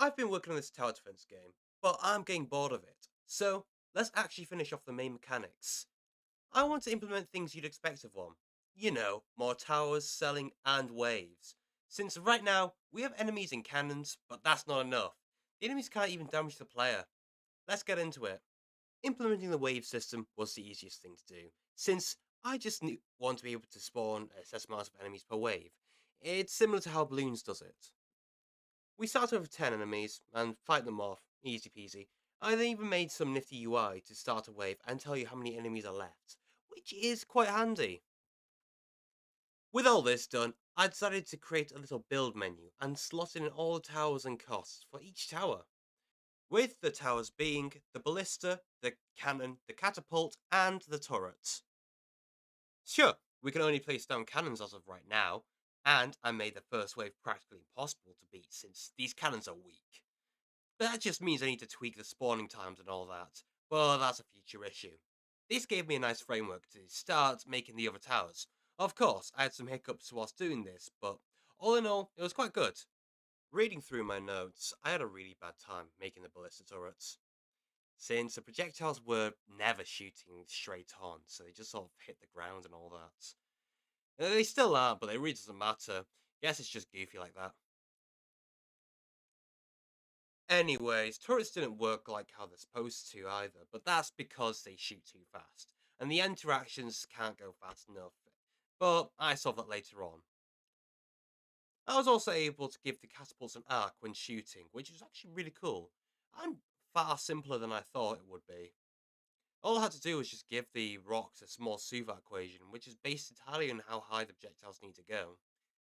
I've been working on this tower defense game, but I'm getting bored of it. So let's actually finish off the main mechanics. I want to implement things you'd expect of one. You know, more towers, selling, and waves. Since right now, we have enemies and cannons, but that's not enough. The enemies can't even damage the player. Let's get into it. Implementing the wave system was the easiest thing to do, since I just want to be able to spawn a set amount of enemies per wave. It's similar to how Balloons does it. We start with 10 enemies and fight them off, easy peasy. I then even made some nifty UI to start a wave and tell you how many enemies are left, which is quite handy. With all this done, I decided to create a little build menu and slot in all the towers and costs for each tower, with the towers being the ballista, the cannon, the catapult, and the turret. Sure, we can only place down cannons as of right now, and I made the first wave practically impossible to beat since these cannons are weak. But that just means I need to tweak the spawning times and all that. Well, that's a future issue. This gave me a nice framework to start making the other towers. Of course, I had some hiccups whilst doing this, but all in all, it was quite good. Reading through my notes, I had a really bad time making the ballista turrets. Since the projectiles were never shooting straight on, so they just sort of hit the ground and all that. They still are, but it really doesn't matter. Guess it's just goofy like that. Anyways, turrets didn't work like how they're supposed to either, but that's because they shoot too fast, and the interactions can't go fast enough. But I solved that later on. I was also able to give the catapults an arc when shooting, which is actually really cool, and far simpler than I thought it would be. All I had to do was just give the rocks a small Suva equation, which is based entirely on how high the projectiles need to go.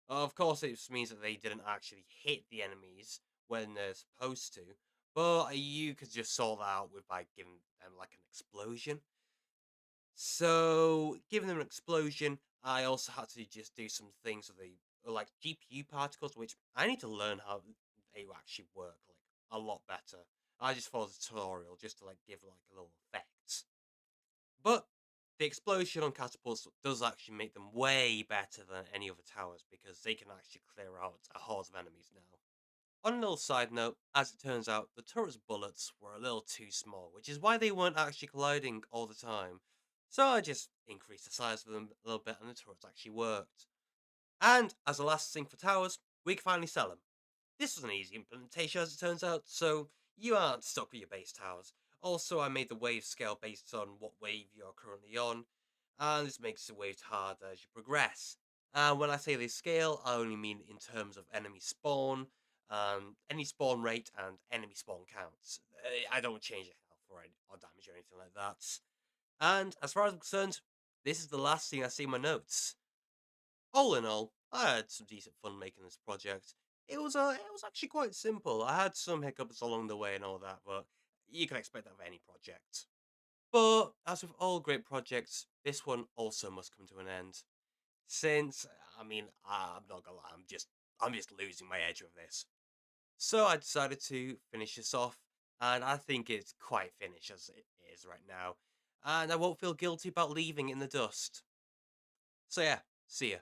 Of course, it just means that they didn't actually hit the enemies when they're supposed to, but you could just sort that out with by giving them like an explosion. So, giving them an explosion, I also had to just do some things with the like GPU particles, which I need to learn how they actually work like a lot better. I just followed the tutorial just to like give like a little effect. But the explosion on catapults does actually make them way better than any other towers because they can actually clear out a horde of enemies now. On a little side note, as it turns out, the turret's bullets were a little too small, which is why they weren't actually colliding all the time. So I just increased the size of them a little bit and the turrets actually worked. And as a last thing for towers, we can finally sell them. This was an easy implementation as it turns out, so you aren't stuck with your base towers. Also, I made the wave scale based on what wave you're currently on, and this makes the waves harder as you progress. And when I say they scale, I only mean in terms of enemy spawn, any spawn rate, and enemy spawn counts. I don't change the health or damage or anything like that. And as far as I'm concerned, this is the last thing I see in my notes. All in all, I had some decent fun making this project. It was actually quite simple. I had some hiccups along the way and all that, but you can expect that of any project. But as with all great projects, this one also must come to an end. Since I mean, I'm not gonna lie, I'm just losing my edge with this. So I decided to finish this off, and I think it's quite finished as it is right now. And I won't feel guilty about leaving it in the dust. So yeah, see ya.